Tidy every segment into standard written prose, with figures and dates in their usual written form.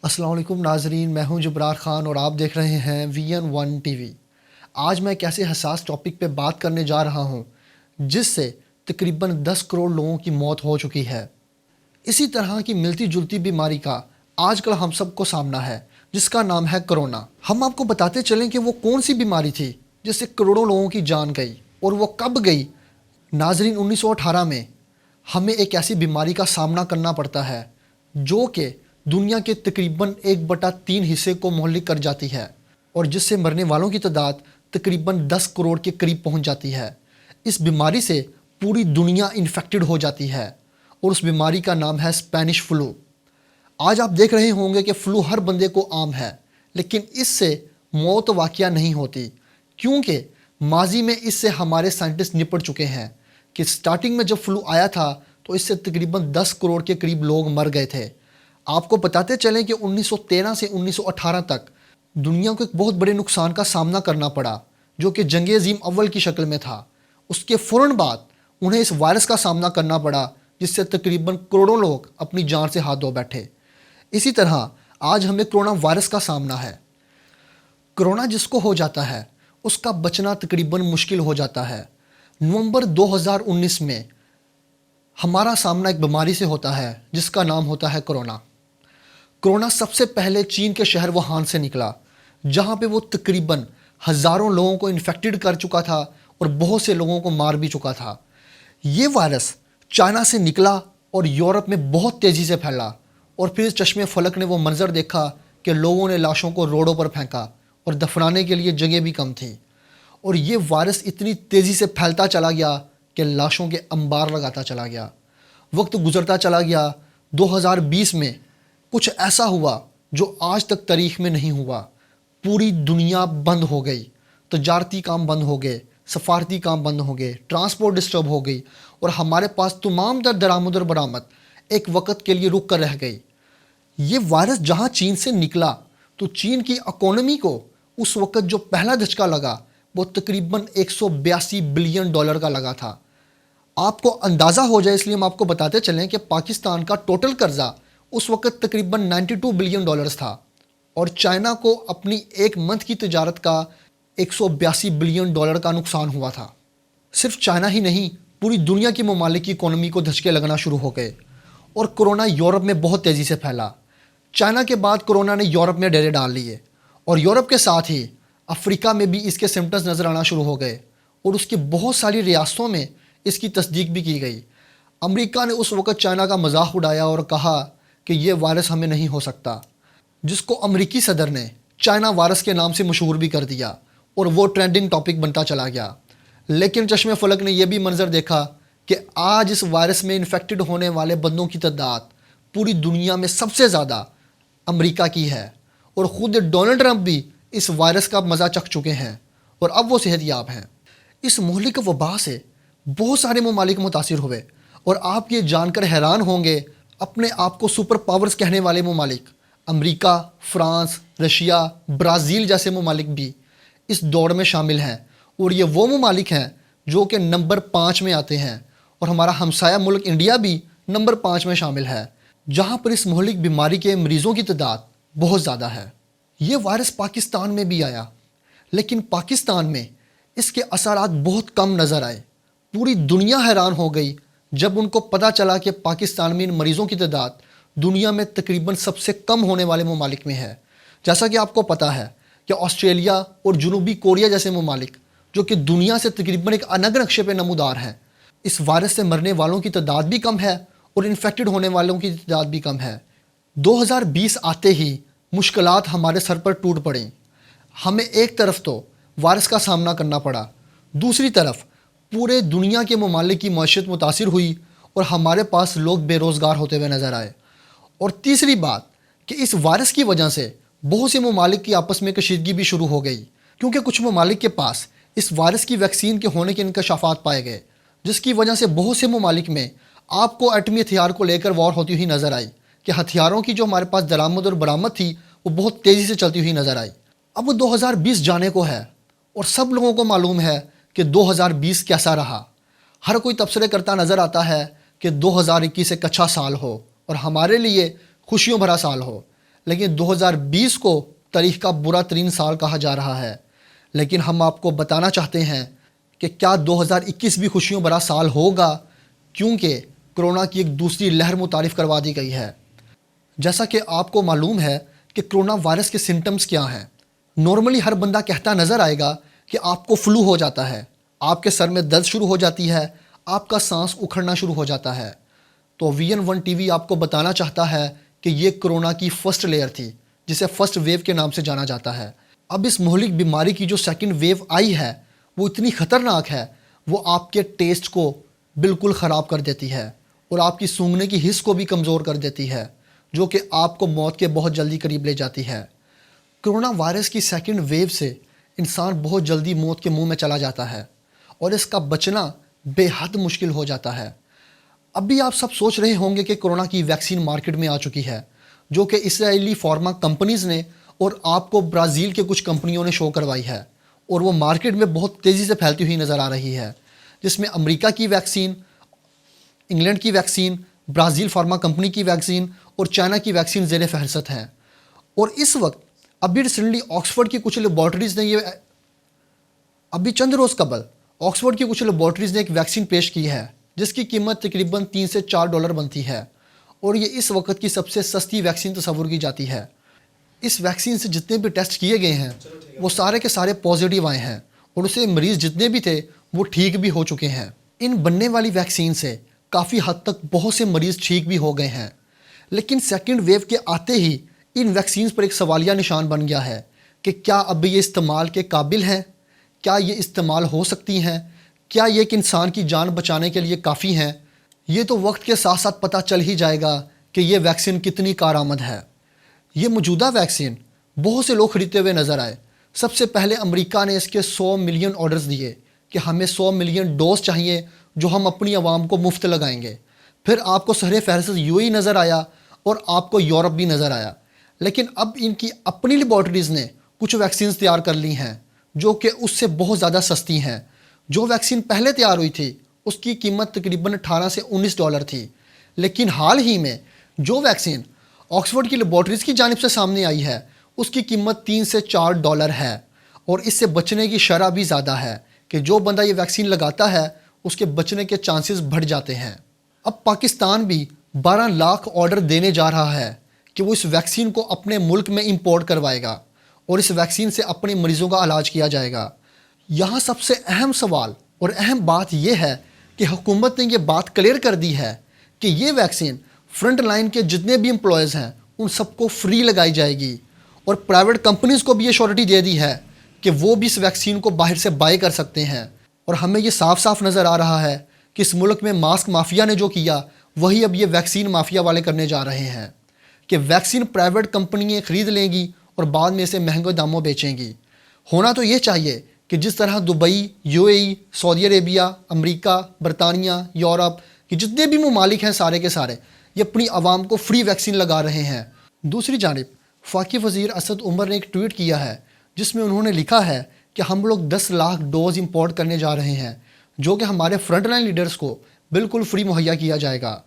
السلام علیکم ناظرین، میں ہوں جبرار خان اور آپ دیکھ رہے ہیں VN1 ٹی وی۔ آج میں ایک ایسے حساس ٹاپک پہ بات کرنے جا رہا ہوں جس سے تقریباً 10 کروڑ لوگوں کی موت ہو چکی ہے۔ اسی طرح کی ملتی جلتی بیماری کا آج کل ہم سب کو سامنا ہے جس کا نام ہے کرونا۔ ہم آپ کو بتاتے چلیں کہ وہ کون سی بیماری تھی جس سے کروڑوں لوگوں کی جان گئی اور وہ کب گئی۔ ناظرین، 1918 میں ہمیں ایک ایسی بیماری کا سامنا کرنا پڑتا ہے جو کہ دنیا کے تقریباً 1/3 حصے کو مہلک کر جاتی ہے اور جس سے مرنے والوں کی تعداد تقریباً 10 کروڑ کے قریب پہنچ جاتی ہے۔ اس بیماری سے پوری دنیا انفیکٹڈ ہو جاتی ہے اور اس بیماری کا نام ہے اسپینش فلو۔ آج آپ دیکھ رہے ہوں گے کہ فلو ہر بندے کو عام ہے، لیکن اس سے موت واقعہ نہیں ہوتی کیونکہ ماضی میں اس سے ہمارے سائنٹسٹ نپٹ چکے ہیں کہ سٹارٹنگ میں جب فلو آیا تھا تو اس سے تقریباً 10 کروڑ کے قریب لوگ مر گئے تھے۔ آپ کو بتاتے چلیں کہ 1913 سے 1918 تک دنیا کو ایک بہت بڑے نقصان کا سامنا کرنا پڑا جو کہ جنگ عظیم اول کی شکل میں تھا۔ اس کے فوراً بعد انہیں اس وائرس کا سامنا کرنا پڑا جس سے تقریباً کروڑوں لوگ اپنی جان سے ہاتھ دھو بیٹھے۔ اسی طرح آج ہمیں کرونا وائرس کا سامنا ہے۔ کرونا جس کو ہو جاتا ہے اس کا بچنا تقریباً مشکل ہو جاتا ہے۔ نومبر 2019 میں ہمارا سامنا ایک بیماری سے ہوتا ہے جس کا نام ہوتا ہے کرونا۔ کرونا سب سے پہلے چین کے شہر ووہان سے نکلا جہاں پہ وہ تقریباً ہزاروں لوگوں کو انفیکٹڈ کر چکا تھا اور بہت سے لوگوں کو مار بھی چکا تھا۔ یہ وائرس چائنا سے نکلا اور یورپ میں بہت تیزی سے پھیلا اور پھر چشمے فلک نے وہ منظر دیکھا کہ لوگوں نے لاشوں کو روڈوں پر پھینکا اور دفنانے کے لیے جگہ بھی کم تھیں، اور یہ وائرس اتنی تیزی سے پھیلتا چلا گیا کہ لاشوں کے انبار لگاتا چلا گیا۔ وقت گزرتا چلا گیا۔ 2020 میں کچھ ایسا ہوا جو آج تک تاریخ میں نہیں ہوا۔ پوری دنیا بند ہو گئی، تجارتی کام بند ہو گئے، سفارتی کام بند ہو گئے، ٹرانسپورٹ ڈسٹرب ہو گئی اور ہمارے پاس تمام در درآمد اور برآمد ایک وقت کے لیے رک کر رہ گئی۔ یہ وائرس جہاں چین سے نکلا تو چین کی اکانومی کو اس وقت جو پہلا دھچکا لگا وہ تقریباً $182 بلین کا لگا تھا۔ آپ کو اندازہ ہو جائے اس لیے ہم آپ کو بتاتے چلیں کہ پاکستان کا ٹوٹل قرضہ اس وقت تقریباً $92 بلین تھا اور چائنا کو اپنی ایک منتھ کی تجارت کا $182 بلین کا نقصان ہوا تھا۔ صرف چائنا ہی نہیں، پوری دنیا کی ممالک کی اکانومی کو دھچکے لگنا شروع ہو گئے اور کرونا یورپ میں بہت تیزی سے پھیلا۔ چائنا کے بعد کرونا نے یورپ میں ڈیرے ڈال لیے اور یورپ کے ساتھ ہی افریقہ میں بھی اس کے سمٹمز نظر آنا شروع ہو گئے اور اس کی بہت ساری ریاستوں میں اس کی تصدیق بھی کی گئی۔ امریکہ نے اس وقت چائنا کا مذاق اڑایا اور کہا کہ یہ وائرس ہمیں نہیں ہو سکتا، جس کو امریکی صدر نے چائنا وائرس کے نام سے مشہور بھی کر دیا اور وہ ٹرینڈنگ ٹاپک بنتا چلا گیا۔ لیکن چشم فلک نے یہ بھی منظر دیکھا کہ آج اس وائرس میں انفیکٹڈ ہونے والے بندوں کی تعداد پوری دنیا میں سب سے زیادہ امریکہ کی ہے اور خود ڈونلڈ ٹرمپ بھی اس وائرس کا مزہ چکھ چکے ہیں اور اب وہ صحت یاب ہیں۔ اس مہلک وبا سے بہت سارے ممالک متاثر ہوئے اور آپ یہ جان کر حیران ہوں گے اپنے آپ کو سپر پاورز کہنے والے ممالک امریکہ، فرانس، رشیا، برازیل جیسے ممالک بھی اس دوڑ میں شامل ہیں، اور یہ وہ ممالک ہیں جو کہ نمبر 5 میں آتے ہیں، اور ہمارا ہمسایہ ملک انڈیا بھی نمبر 5 میں شامل ہے جہاں پر اس مہلک بیماری کے مریضوں کی تعداد بہت زیادہ ہے۔ یہ وائرس پاکستان میں بھی آیا لیکن پاکستان میں اس کے اثرات بہت کم نظر آئے۔ پوری دنیا حیران ہو گئی جب ان کو پتہ چلا کہ پاکستان میں ان مریضوں کی تعداد دنیا میں تقریباً سب سے کم ہونے والے ممالک میں ہے۔ جیسا کہ آپ کو پتہ ہے کہ آسٹریلیا اور جنوبی کوریا جیسے ممالک جو کہ دنیا سے تقریباً ایک الگ نقشے پہ نمودار ہیں، اس وائرس سے مرنے والوں کی تعداد بھی کم ہے اور انفیکٹڈ ہونے والوں کی تعداد بھی کم ہے۔ 2020 آتے ہی مشکلات ہمارے سر پر ٹوٹ پڑیں۔ ہمیں ایک طرف تو وائرس کا سامنا کرنا پڑا، دوسری طرف پورے دنیا کے ممالک کی معیشت متاثر ہوئی اور ہمارے پاس لوگ بے روزگار ہوتے ہوئے نظر آئے، اور تیسری بات کہ اس وائرس کی وجہ سے بہت سے ممالک کی آپس میں کشیدگی بھی شروع ہو گئی کیونکہ کچھ ممالک کے پاس اس وائرس کی ویکسین کے ہونے کے انکشافات پائے گئے، جس کی وجہ سے بہت سے ممالک میں آپ کو ایٹمی ہتھیار کو لے کر وار ہوتی ہوئی نظر آئی کہ ہتھیاروں کی جو ہمارے پاس درآمد اور برآمد تھی وہ بہت تیزی سے چلتی ہوئی نظر آئی۔ اب 2020 جانے کو ہے اور سب لوگوں کو معلوم ہے کہ 2020 کیسا رہا۔ ہر کوئی تبصرے کرتا نظر آتا ہے کہ 2021 ایک اچھا سال ہو اور ہمارے لیے خوشیوں بھرا سال ہو، لیکن 2020 کو تاریخ کا برا ترین سال کہا جا رہا ہے۔ لیکن ہم آپ کو بتانا چاہتے ہیں کہ کیا 2021 بھی خوشیوں بھرا سال ہوگا، کیونکہ کرونا کی ایک دوسری لہر متعارف کروا دی گئی ہے۔ جیسا کہ آپ کو معلوم ہے کہ کرونا وائرس کے سمٹمز کیا ہیں۔ نارملی ہر بندہ کہتا نظر آئے گا کہ آپ کو فلو ہو جاتا ہے، آپ کے سر میں درد شروع ہو جاتی ہے، آپ کا سانس اکھڑنا شروع ہو جاتا ہے۔ تو VN1 ٹی وی آپ کو بتانا چاہتا ہے کہ یہ کرونا کی فرسٹ لیئر تھی، جسے فرسٹ ویو کے نام سے جانا جاتا ہے۔ اب اس مہلک بیماری کی جو سیکنڈ ویو آئی ہے وہ اتنی خطرناک ہے، وہ آپ کے ٹیسٹ کو بالکل خراب کر دیتی ہے اور آپ کی سونگھنے کی حس کو بھی کمزور کر دیتی ہے، جو کہ آپ کو موت کے بہت جلدی قریب لے جاتی ہے۔ کرونا وائرس کی سیکنڈ ویو سے انسان بہت جلدی موت کے منہ میں چلا جاتا ہے اور اس کا بچنا بے حد مشکل ہو جاتا ہے۔ اب بھی آپ سب سوچ رہے ہوں گے کہ کرونا کی ویکسین مارکیٹ میں آ چکی ہے، جو کہ اسرائیلی فارما کمپنیز نے اور آپ کو برازیل کے کچھ کمپنیوں نے شو کروائی ہے، اور وہ مارکیٹ میں بہت تیزی سے پھیلتی ہوئی نظر آ رہی ہے، جس میں امریکہ کی ویکسین، انگلینڈ کی ویکسین، برازیل فارما کمپنی کی ویکسین اور چائنا کی ویکسین زیر فہرست ہیں۔ اور اس وقت ابھی ریسنٹلی آکسفورڈ کی کچھ لیبارٹریز نے چند روز قبل آکسفورڈ کی کچھ لیبارٹریز نے ایک ویکسین پیش کی ہے، جس کی قیمت تقریباً $3 سے $4 بنتی ہے، اور یہ اس وقت کی سب سے سستی ویکسین تصور کی جاتی ہے۔ اس ویکسین سے جتنے بھی ٹیسٹ کیے گئے ہیں وہ سارے کے سارے پازیٹیو آئے ہیں، اور اسے مریض جتنے بھی تھے وہ ٹھیک بھی ہو چکے ہیں۔ ان بننے والی ویکسین سے کافی حد تک بہت سے مریض ٹھیک بھی ہو گئے ہیں، لیکن سیکنڈ ویو کے آتے ہی ان ویکسینز پر ایک سوالیہ نشان بن گیا ہے کہ کیا اب یہ استعمال کے قابل ہیں؟ کیا یہ استعمال ہو سکتی ہیں؟ کیا یہ ایک انسان کی جان بچانے کے لیے کافی ہیں؟ یہ تو وقت کے ساتھ ساتھ پتہ چل ہی جائے گا کہ یہ ویکسین کتنی کارآمد ہے۔ یہ موجودہ ویکسین بہت سے لوگ خریدتے ہوئے نظر آئے۔ سب سے پہلے امریکہ نے اس کے 100 ملین آرڈرز دیے کہ ہمیں 100 ملین ڈوز چاہیے جو ہم اپنی عوام کو مفت لگائیں گے۔ پھر آپ کو سر فہرست UAE نظر آیا اور آپ کو یورپ بھی نظر آیا، لیکن اب ان کی اپنی لیبارٹریز نے کچھ ویکسینز تیار کر لی ہیں جو کہ اس سے بہت زیادہ سستی ہیں۔ جو ویکسین پہلے تیار ہوئی تھی اس کی قیمت تقریباً $18 سے $19 تھی، لیکن حال ہی میں جو ویکسین آکسفورڈ کی لیبارٹریز کی جانب سے سامنے آئی ہے اس کی قیمت $3 سے $4 ہے، اور اس سے بچنے کی شرح بھی زیادہ ہے کہ جو بندہ یہ ویکسین لگاتا ہے اس کے بچنے کے چانسز بڑھ جاتے ہیں۔ اب پاکستان بھی 12 لاکھ آرڈر دینے جا رہا ہے کہ وہ اس ویکسین کو اپنے ملک میں امپورٹ کروائے گا اور اس ویکسین سے اپنے مریضوں کا علاج کیا جائے گا۔ یہاں سب سے اہم سوال اور اہم بات یہ ہے کہ حکومت نے یہ بات کلیئر کر دی ہے کہ یہ ویکسین فرنٹ لائن کے جتنے بھی امپلائیز ہیں ان سب کو فری لگائی جائے گی، اور پرائیویٹ کمپنیز کو بھی یہ شیورٹی دے دی ہے کہ وہ بھی اس ویکسین کو باہر سے بائی کر سکتے ہیں۔ اور ہمیں یہ صاف صاف نظر آ رہا ہے کہ اس ملک میں ماسک مافیا نے جو کیا وہی اب یہ ویکسین مافیا والے کرنے جا رہے ہیں کہ ویکسین پرائیویٹ کمپنیاں خرید لیں گی اور بعد میں اسے مہنگے داموں بیچیں گی۔ ہونا تو یہ چاہیے کہ جس طرح دبئی، UAE، سعودی عربیہ، امریکہ، برطانیہ، یورپ کے جتنے بھی ممالک ہیں سارے کے سارے یہ اپنی عوام کو فری ویکسین لگا رہے ہیں۔ دوسری جانب وفاقی وزیر اسد عمر نے ایک ٹویٹ کیا ہے جس میں انہوں نے لکھا ہے کہ ہم لوگ 10 لاکھ ڈوز امپورٹ کرنے جا رہے ہیں جو کہ ہمارے فرنٹ لائن لیڈرز کو بالکل فری مہیا کیا جائے گا۔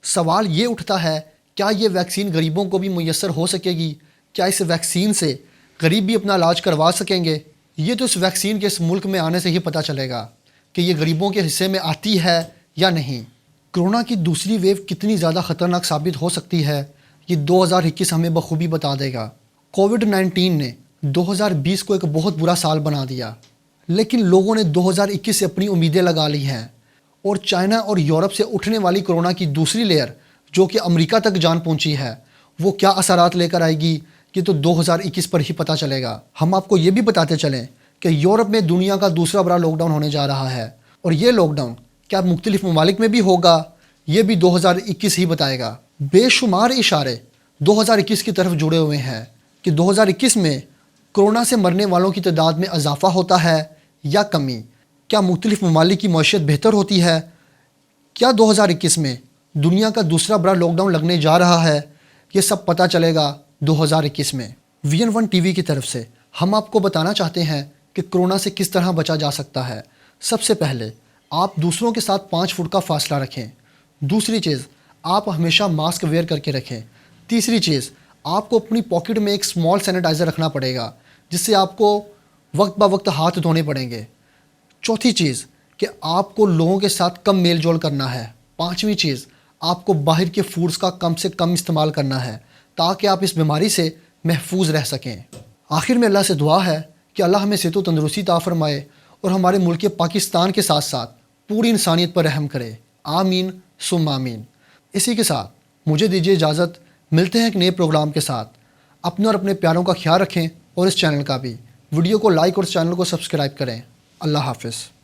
سوال یہ اٹھتا ہے کیا یہ ویکسین غریبوں کو بھی میسر ہو سکے گی؟ کیا اس ویکسین سے غریب بھی اپنا علاج کروا سکیں گے؟ یہ تو اس ویکسین کے اس ملک میں آنے سے ہی پتہ چلے گا کہ یہ غریبوں کے حصے میں آتی ہے یا نہیں۔ کرونا کی دوسری ویو کتنی زیادہ خطرناک ثابت ہو سکتی ہے یہ 2021 ہمیں بخوبی بتا دے گا۔ کووڈ-19 نے 2020 کو ایک بہت برا سال بنا دیا، لیکن لوگوں نے 2021 سے اپنی امیدیں لگا لی ہیں، اور چائنا اور یورپ سے اٹھنے والی کرونا کی دوسری لیئر جو کہ امریکہ تک جان پہنچی ہے وہ کیا اثرات لے کر آئے گی یہ تو 2021 پر ہی پتہ چلے گا۔ ہم آپ کو یہ بھی بتاتے چلیں کہ یورپ میں دنیا کا دوسرا بڑا لاک ڈاؤن ہونے جا رہا ہے، اور یہ لاک ڈاؤن کیا مختلف ممالک میں بھی ہوگا یہ بھی 2021 ہی بتائے گا۔ بے شمار اشارے 2021 کی طرف جڑے ہوئے ہیں کہ 2021 میں کرونا سے مرنے والوں کی تعداد میں اضافہ ہوتا ہے یا کمی، کیا مختلف ممالک کی معیشت بہتر ہوتی ہے، کیا 2021 میں دنیا کا دوسرا بڑا لاک ڈاؤن لگنے جا رہا ہے، یہ سب پتہ چلے گا 2021 میں۔ VN1 ٹی وی کی طرف سے ہم آپ کو بتانا چاہتے ہیں کہ کرونا سے کس طرح بچا جا سکتا ہے۔ سب سے پہلے آپ دوسروں کے ساتھ 5 فٹ کا فاصلہ رکھیں۔ دوسری چیز، آپ ہمیشہ ماسک ویئر کر کے رکھیں۔ تیسری چیز، آپ کو اپنی پاکٹ میں ایک اسمال سینیٹائزر رکھنا پڑے گا جس سے آپ کو وقت بہ وقت ہاتھ دھونے پڑیں گے۔ چوتھی چیز کہ آپ کو لوگوں کے ساتھ کم میل جول کرنا ہے۔ پانچویں چیز، آپ کو باہر کے فوڈز کا کم سے کم استعمال کرنا ہے تاکہ آپ اس بیماری سے محفوظ رہ سکیں۔ آخر میں اللہ سے دعا ہے کہ اللہ ہمیں صحت و تندرستی عطا فرمائے اور ہمارے ملک پاکستان کے ساتھ ساتھ پوری انسانیت پر رحم کرے۔ آمین ثم آمین۔ اسی کے ساتھ مجھے دیجیے اجازت، ملتے ہیں ایک نئے پروگرام کے ساتھ۔ اپنے اور اپنے پیاروں کا خیال رکھیں اور اس چینل کا بھی۔ ویڈیو کو لائک اور چینل کو سبسکرائب کریں۔ اللہ حافظ۔